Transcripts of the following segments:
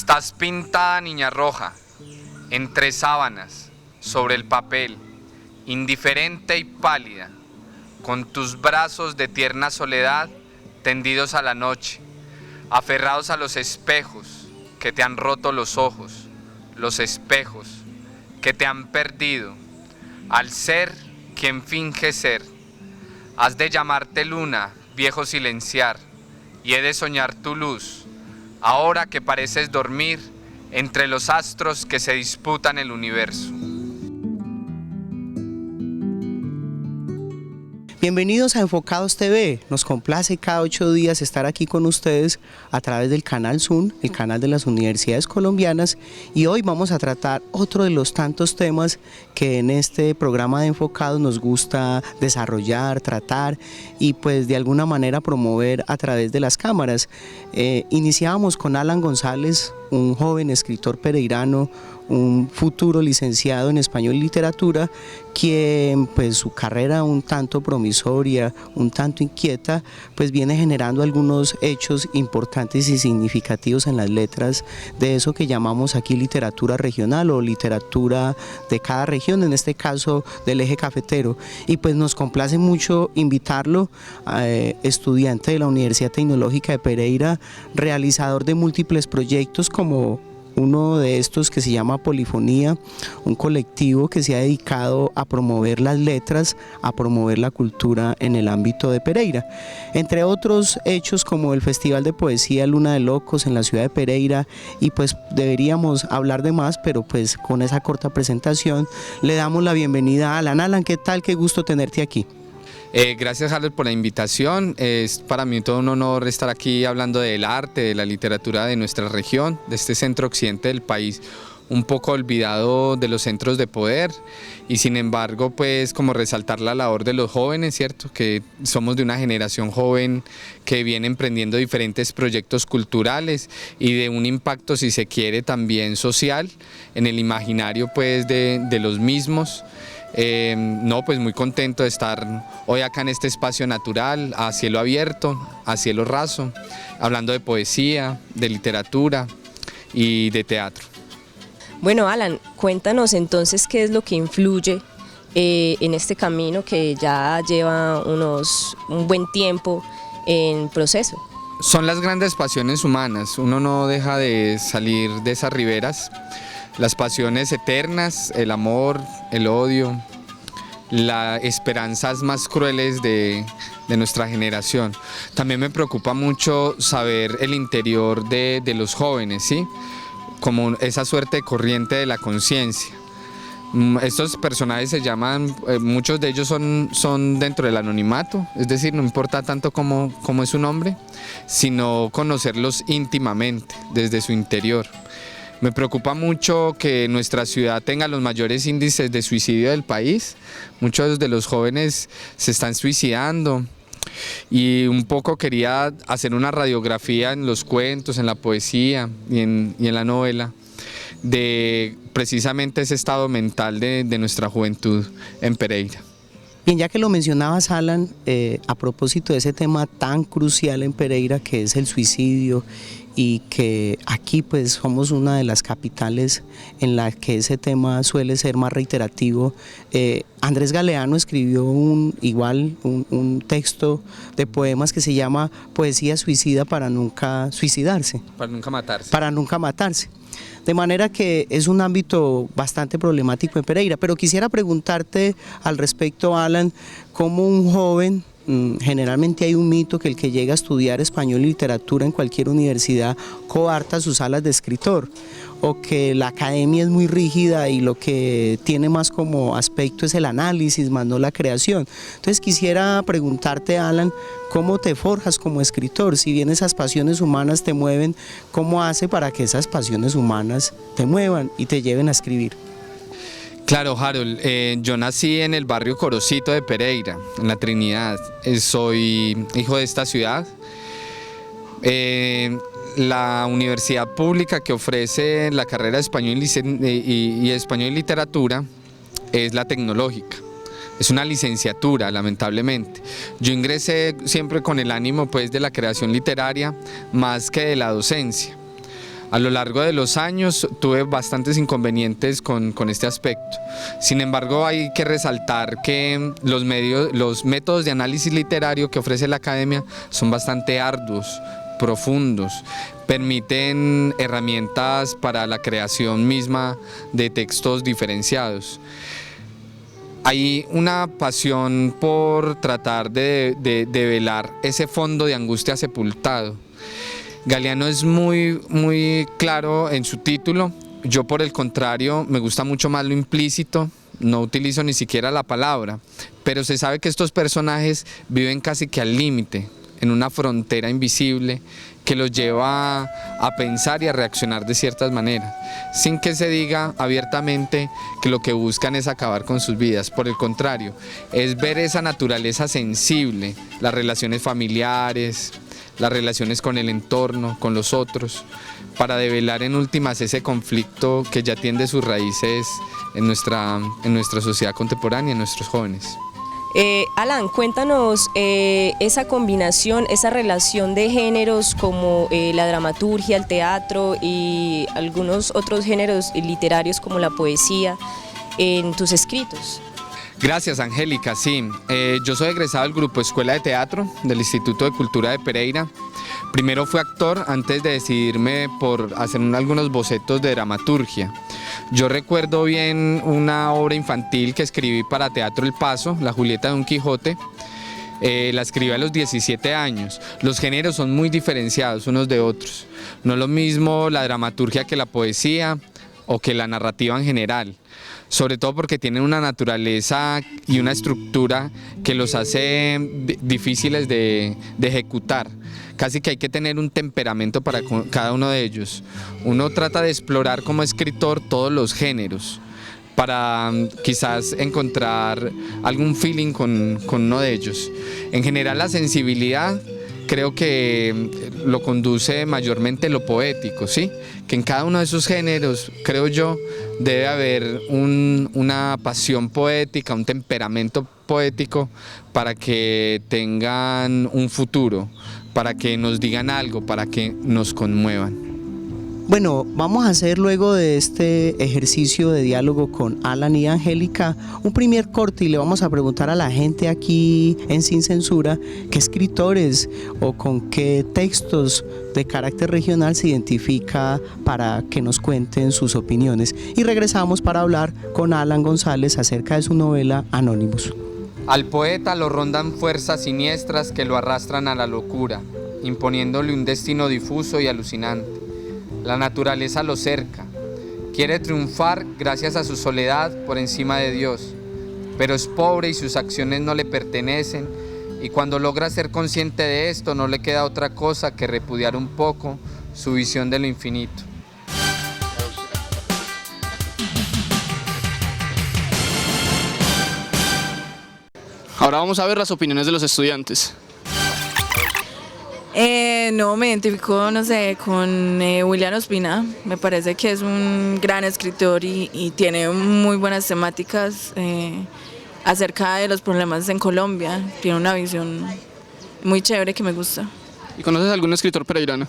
Estás pintada, niña roja, entre sábanas, sobre el papel, indiferente y pálida, con tus brazos de tierna soledad tendidos a la noche, aferrados a los espejos que te han roto los ojos, los espejos que te han perdido, al ser quien finge ser. Has de llamarte luna, viejo silenciar, y he de soñar tu luz, ahora que pareces dormir entre los astros que se disputan el universo. Bienvenidos a Enfocados TV, nos complace cada 8 días estar aquí con ustedes a través del canal Zoom, el canal de las universidades colombianas, y hoy vamos a tratar otro de los tantos temas que en este programa de Enfocados nos gusta desarrollar, tratar y pues de alguna manera promover a través de las cámaras. Iniciábamos con Alan González, un joven escritor pereirano, un futuro licenciado en español y literatura, quien pues su carrera un tanto promisoria, un tanto inquieta, pues viene generando algunos hechos importantes y significativos en las letras de eso que llamamos aquí literatura regional o literatura de cada región, en este caso del eje cafetero, y pues nos complace mucho invitarlo, estudiante de la Universidad Tecnológica de Pereira, realizador de múltiples proyectos como uno de estos que se llama Polifonía, un colectivo que se ha dedicado a promover las letras, a promover la cultura en el ámbito de Pereira. Entre otros hechos como el Festival de Poesía Luna de Locos en la ciudad de Pereira, y pues deberíamos hablar de más, pero pues con esa corta presentación le damos la bienvenida a Alan. Alan, ¿qué tal? Qué gusto tenerte aquí. Gracias, Harold, por la invitación. Es para mí todo un honor estar aquí hablando del arte, de la literatura de nuestra región, de este centro occidente del país, un poco olvidado de los centros de poder, y sin embargo pues como resaltar la labor de los jóvenes, ¿cierto? Que somos de una generación joven que viene emprendiendo diferentes proyectos culturales y de un impacto, si se quiere, también social en el imaginario pues de los mismos. Pues muy contento de estar hoy acá en este espacio natural, a cielo abierto, a cielo raso, hablando de poesía, de literatura y de teatro. Bueno, Alan, cuéntanos entonces qué es lo que influye en este camino que ya lleva un buen tiempo en proceso. Son las grandes pasiones humanas, uno no deja de salir de esas riberas. Las pasiones eternas, el amor, el odio, las esperanzas más crueles de nuestra generación. También me preocupa mucho saber el interior de los jóvenes, ¿sí? Como esa suerte de corriente de la conciencia. Estos personajes se llaman, muchos de ellos son dentro del anonimato, es decir, no importa tanto cómo es su nombre, sino conocerlos íntimamente, desde su interior. Me preocupa mucho que nuestra ciudad tenga los mayores índices de suicidio del país. Muchos de los jóvenes se están suicidando y un poco quería hacer una radiografía en los cuentos, en la poesía y en la novela de precisamente ese estado mental de nuestra juventud en Pereira. Bien, ya que lo mencionabas, Alan, a propósito de ese tema tan crucial en Pereira que es el suicidio, y que aquí pues somos una de las capitales en la que ese tema suele ser más reiterativo. Andrés Galeano escribió un texto de poemas que se llama Poesía suicida para nunca suicidarse. Para nunca matarse. Para nunca matarse. De manera que es un ámbito bastante problemático en Pereira, pero quisiera preguntarte al respecto, Alan, cómo un joven, generalmente hay un mito que el que llega a estudiar español y literatura en cualquier universidad coarta sus alas de escritor, o que la academia es muy rígida y lo que tiene más como aspecto es el análisis, más no la creación. Entonces quisiera preguntarte, Alan, ¿cómo te forjas como escritor? Si bien esas pasiones humanas te mueven, ¿cómo hace para que esas pasiones humanas te muevan y te lleven a escribir? Claro, Harold, yo nací en el barrio Corocito de Pereira, en la Trinidad. Soy hijo de esta ciudad. La universidad pública que ofrece la carrera de español y español y literatura es la Tecnológica. Es una licenciatura, lamentablemente. Yo ingresé siempre con el ánimo pues de la creación literaria más que de la docencia. A lo largo de los años tuve bastantes inconvenientes con este aspecto. Sin embargo, hay que resaltar que los métodos de análisis literario que ofrece la academia son bastante arduos, profundos, permiten herramientas para la creación misma de textos diferenciados. Hay una pasión por tratar de velar ese fondo de angustia sepultado. Galeano es muy claro en su título. Yo, por el contrario, me gusta mucho más lo implícito, no utilizo ni siquiera la palabra, pero se sabe que estos personajes viven casi que al límite, en una frontera invisible que los lleva a pensar y a reaccionar de ciertas maneras, sin que se diga abiertamente que lo que buscan es acabar con sus vidas. Por el contrario, es ver esa naturaleza sensible, las relaciones familiares, las relaciones con el entorno, con los otros, para develar en últimas ese conflicto que ya tiende sus raíces en nuestra sociedad contemporánea, en nuestros jóvenes. Alan, cuéntanos esa combinación, esa relación de géneros como la dramaturgia, el teatro y algunos otros géneros literarios como la poesía en tus escritos. Gracias, Angélica. Sí, yo soy egresado del grupo Escuela de Teatro del Instituto de Cultura de Pereira. Primero fui actor antes de decidirme por hacer algunos bocetos de dramaturgia. Yo recuerdo bien una obra infantil que escribí para Teatro El Paso, La Julieta de Don Quijote. La escribí a los 17 años. Los géneros son muy diferenciados unos de otros. No es lo mismo la dramaturgia que la poesía o que la narrativa en general, sobre todo porque tienen una naturaleza y una estructura que los hace difíciles de ejecutar. Casi que hay que tener un temperamento para cada uno de ellos. Uno trata de explorar como escritor todos los géneros para quizás encontrar algún feeling con uno de ellos. En general, la sensibilidad creo que lo conduce mayormente lo poético, ¿sí? Que en cada uno de esos géneros, creo yo, debe haber una pasión poética, un temperamento poético para que tengan un futuro, para que nos digan algo, para que nos conmuevan. Bueno, vamos a hacer luego de este ejercicio de diálogo con Alan y Angélica un primer corte y le vamos a preguntar a la gente aquí en Sin Censura qué escritores o con qué textos de carácter regional se identifica para que nos cuenten sus opiniones. Y regresamos para hablar con Alan González acerca de su novela Anónimos. Al poeta lo rondan fuerzas siniestras que lo arrastran a la locura, imponiéndole un destino difuso y alucinante. La naturaleza lo cerca, quiere triunfar gracias a su soledad por encima de Dios, pero es pobre y sus acciones no le pertenecen, y cuando logra ser consciente de esto no le queda otra cosa que repudiar un poco su visión de lo infinito. Ahora vamos a ver las opiniones de los estudiantes. No, me identifico, no sé, con William Ospina. Me parece que es un gran escritor y tiene muy buenas temáticas acerca de los problemas en Colombia. Tiene una visión muy chévere que me gusta. ¿Y conoces algún escritor pereirano?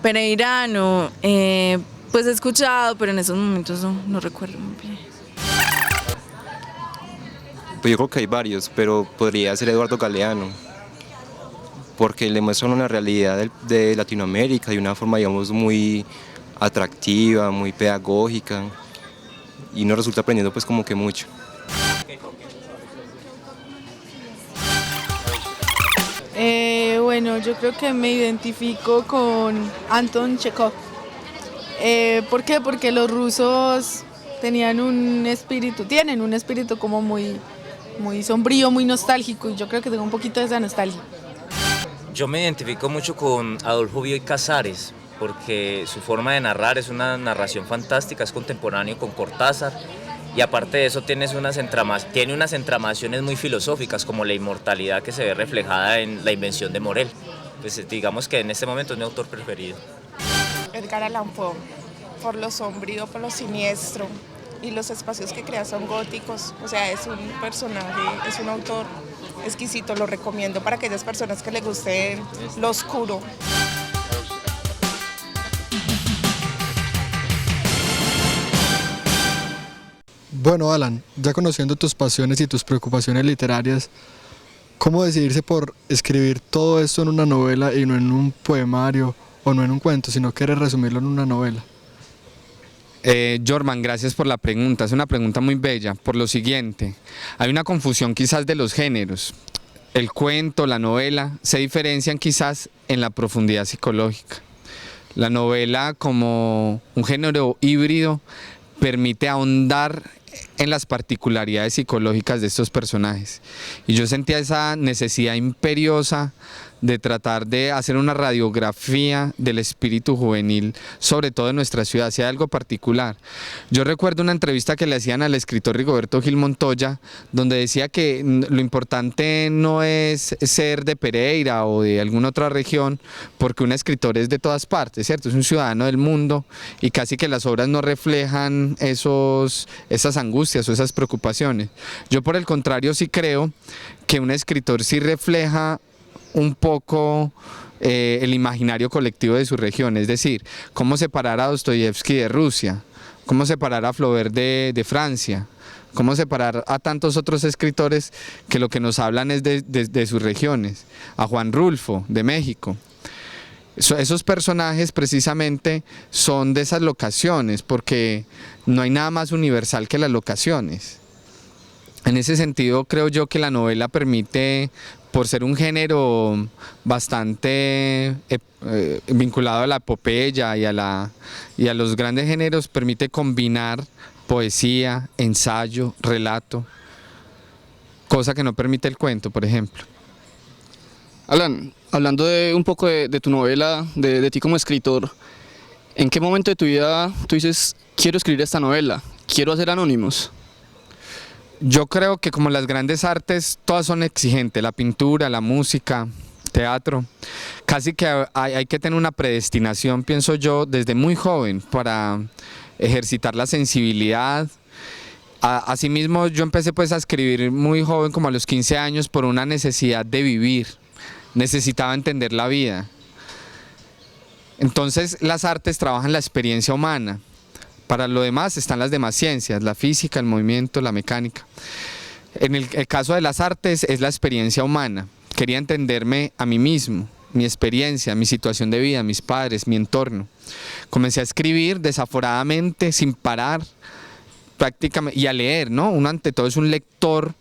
Pereirano, pues he escuchado, pero en esos momentos no recuerdo muy bien. Pues yo creo que hay varios, pero podría ser Eduardo Galeano, porque le muestran una realidad de Latinoamérica de una forma, digamos, muy atractiva, muy pedagógica, y uno resulta aprendiendo pues como que mucho. Bueno, yo creo que me identifico con Anton Chekhov. ¿Por qué? Porque los rusos tienen un espíritu como muy sombrío, muy nostálgico, y yo creo que tengo un poquito de esa nostalgia. Yo me identifico mucho con Adolfo Bioy Casares, porque su forma de narrar es una narración fantástica, es contemporáneo con Cortázar, y aparte de eso tiene unas entramaciones muy filosóficas, como la inmortalidad que se ve reflejada en La invención de Morel. Pues digamos que en este momento es mi autor preferido. Edgar Allan Poe, por lo sombrío, por lo siniestro, y los espacios que crea son góticos. O sea, es un personaje, es un autor exquisito, lo recomiendo para aquellas personas que les guste lo oscuro. Bueno, Alan, ya conociendo tus pasiones y tus preocupaciones literarias, ¿cómo decidirse por escribir todo esto en una novela y no en un poemario o no en un cuento, sino quieres resumirlo en una novela? Jorman, gracias por la pregunta, es una pregunta muy bella, por lo siguiente, hay una confusión quizás de los géneros, el cuento, la novela, se diferencian quizás en la profundidad psicológica. La novela como un género híbrido permite ahondar en las particularidades psicológicas de estos personajes y yo sentía esa necesidad imperiosa de tratar de hacer una radiografía del espíritu juvenil, sobre todo en nuestra ciudad, si hay algo particular. Yo recuerdo una entrevista que le hacían al escritor Rigoberto Gil Montoya, donde decía que lo importante no es ser de Pereira o de alguna otra región, porque un escritor es de todas partes, ¿cierto? Es un ciudadano del mundo y casi que las obras no reflejan esas angustias o esas preocupaciones. Yo por el contrario sí creo que un escritor sí refleja un poco el imaginario colectivo de su región, es decir, cómo separar a Dostoyevsky de Rusia, cómo separar a Flaubert de Francia, cómo separar a tantos otros escritores que lo que nos hablan es de sus regiones, a Juan Rulfo de México. Esos personajes precisamente son de esas locaciones, porque no hay nada más universal que las locaciones. En ese sentido creo yo que la novela permite, por ser un género bastante vinculado a la epopeya y a los grandes géneros, permite combinar poesía, ensayo, relato, cosa que no permite el cuento, por ejemplo. Alan, hablando un poco de tu novela, de ti como escritor, ¿en qué momento de tu vida tú dices, quiero escribir esta novela, quiero hacer Anónimos? Yo creo que como las grandes artes, todas son exigentes, la pintura, la música, teatro, casi que hay que tener una predestinación, pienso yo, desde muy joven para ejercitar la sensibilidad. Asimismo, yo empecé pues a escribir muy joven, como a los 15 años, por una necesidad de vivir, necesitaba entender la vida. Entonces las artes trabajan la experiencia humana. Para lo demás están las demás ciencias, la física, el movimiento, la mecánica. En el caso de las artes es la experiencia humana. Quería entenderme a mí mismo, mi experiencia, mi situación de vida, mis padres, mi entorno. Comencé a escribir desaforadamente, sin parar, prácticamente, y a leer, ¿no? Uno ante todo es un lector,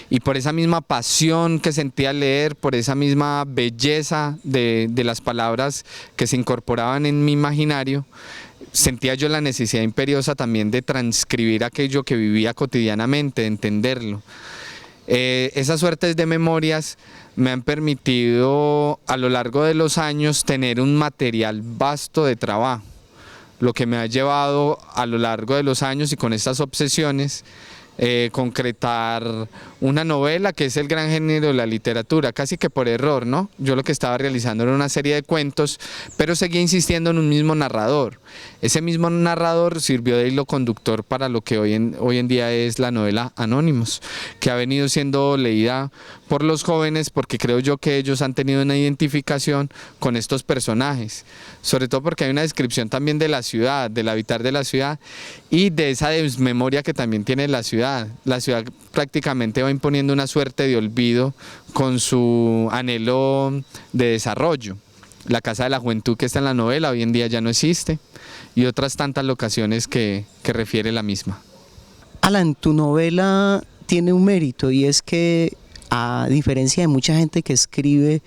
y por esa misma pasión que sentía al leer, por esa misma belleza de las palabras que se incorporaban en mi imaginario, sentía yo la necesidad imperiosa también de transcribir aquello que vivía cotidianamente, de entenderlo. Esas suertes de memorias me han permitido a lo largo de los años tener un material vasto de trabajo, lo que me ha llevado a lo largo de los años y con estas obsesiones concretar una novela que es el gran género de la literatura, casi que por error, ¿no? Yo lo que estaba realizando era una serie de cuentos, pero seguía insistiendo en un mismo narrador. Ese mismo narrador sirvió de hilo conductor para lo que hoy en día es la novela Anónimos, que ha venido siendo leída por los jóvenes porque creo yo que ellos han tenido una identificación con estos personajes, sobre todo porque hay una descripción también de la ciudad, del habitar de la ciudad y de esa desmemoria que también tiene la ciudad. La ciudad prácticamente va imponiendo una suerte de olvido con su anhelo de desarrollo. La Casa de la Juventud que está en la novela hoy en día ya no existe y otras tantas locaciones que refiere la misma. Alan, tu novela tiene un mérito y es que a diferencia de mucha gente que escribe,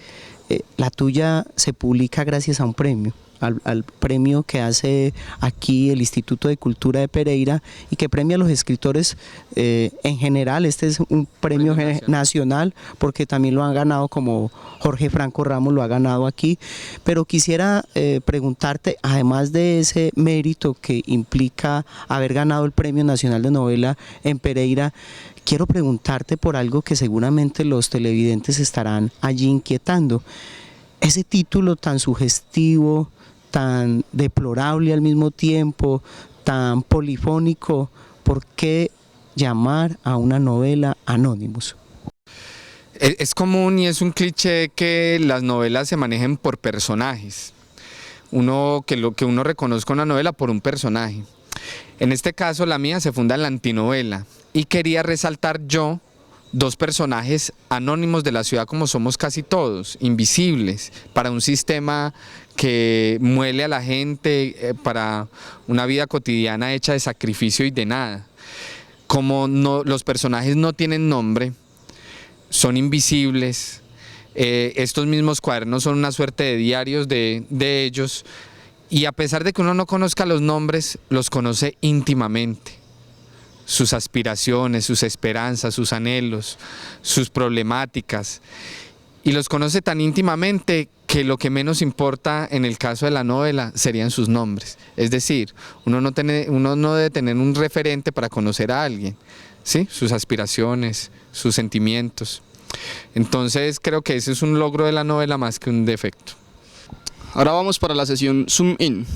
la tuya se publica gracias a un premio. Al premio que hace aquí el Instituto de Cultura de Pereira y que premia a los escritores en general. Este es un premio nacional porque también lo han ganado, como Jorge Franco Ramos lo ha ganado aquí, pero quisiera preguntarte, además de ese mérito que implica haber ganado el Premio Nacional de Novela en Pereira, quiero preguntarte por algo que seguramente los televidentes estarán allí inquietando. Ese título tan sugestivo, tan deplorable al mismo tiempo, tan polifónico, ¿por qué llamar a una novela Anónimos? Es común y es un cliché que las novelas se manejen por personajes. Que uno reconozca una novela por un personaje. En este caso la mía se funda en la antinovela y quería resaltar yo dos personajes anónimos de la ciudad como somos casi todos, invisibles, para un sistema que muele a la gente, para una vida cotidiana hecha de sacrificio y de nada. Como los personajes no tienen nombre, son invisibles, estos mismos cuadernos son una suerte de diarios de ellos, y a pesar de que uno no conozca los nombres, los conoce íntimamente. Sus aspiraciones, sus esperanzas, sus anhelos, sus problemáticas, y los conoce tan íntimamente que lo que menos importa en el caso de la novela serían sus nombres. Es decir, uno no debe tener un referente para conocer a alguien, ¿sí? Sus aspiraciones, sus sentimientos. Entonces creo que ese es un logro de la novela más que un defecto. Ahora vamos para la sesión Zoom In.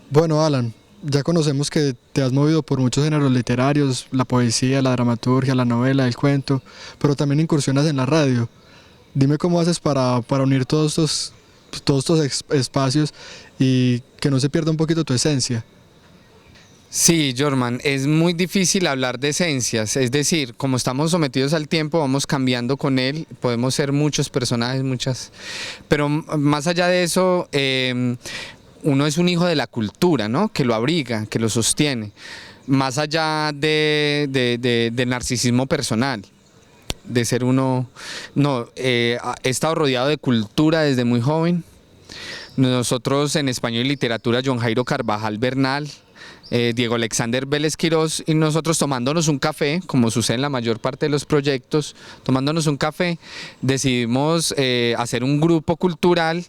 Bueno, Alan, ya conocemos que te has movido por muchos géneros literarios, la poesía, la dramaturgia, la novela, el cuento, pero también incursionas en la radio. Dime cómo haces para unir todos estos espacios y que no se pierda un poquito tu esencia. Sí, Jorman, es muy difícil hablar de esencias, es decir, como estamos sometidos al tiempo, vamos cambiando con él, podemos ser muchos personajes, pero más allá de eso, uno es un hijo de la cultura, ¿no? Que lo abriga, que lo sostiene, más allá del narcisismo personal, de ser uno, he estado rodeado de cultura desde muy joven. Nosotros en español y literatura, John Jairo Carvajal Bernal, Diego Alexander Vélez Quirós, y nosotros tomándonos un café, como sucede en la mayor parte de los proyectos, tomándonos un café, decidimos hacer un grupo cultural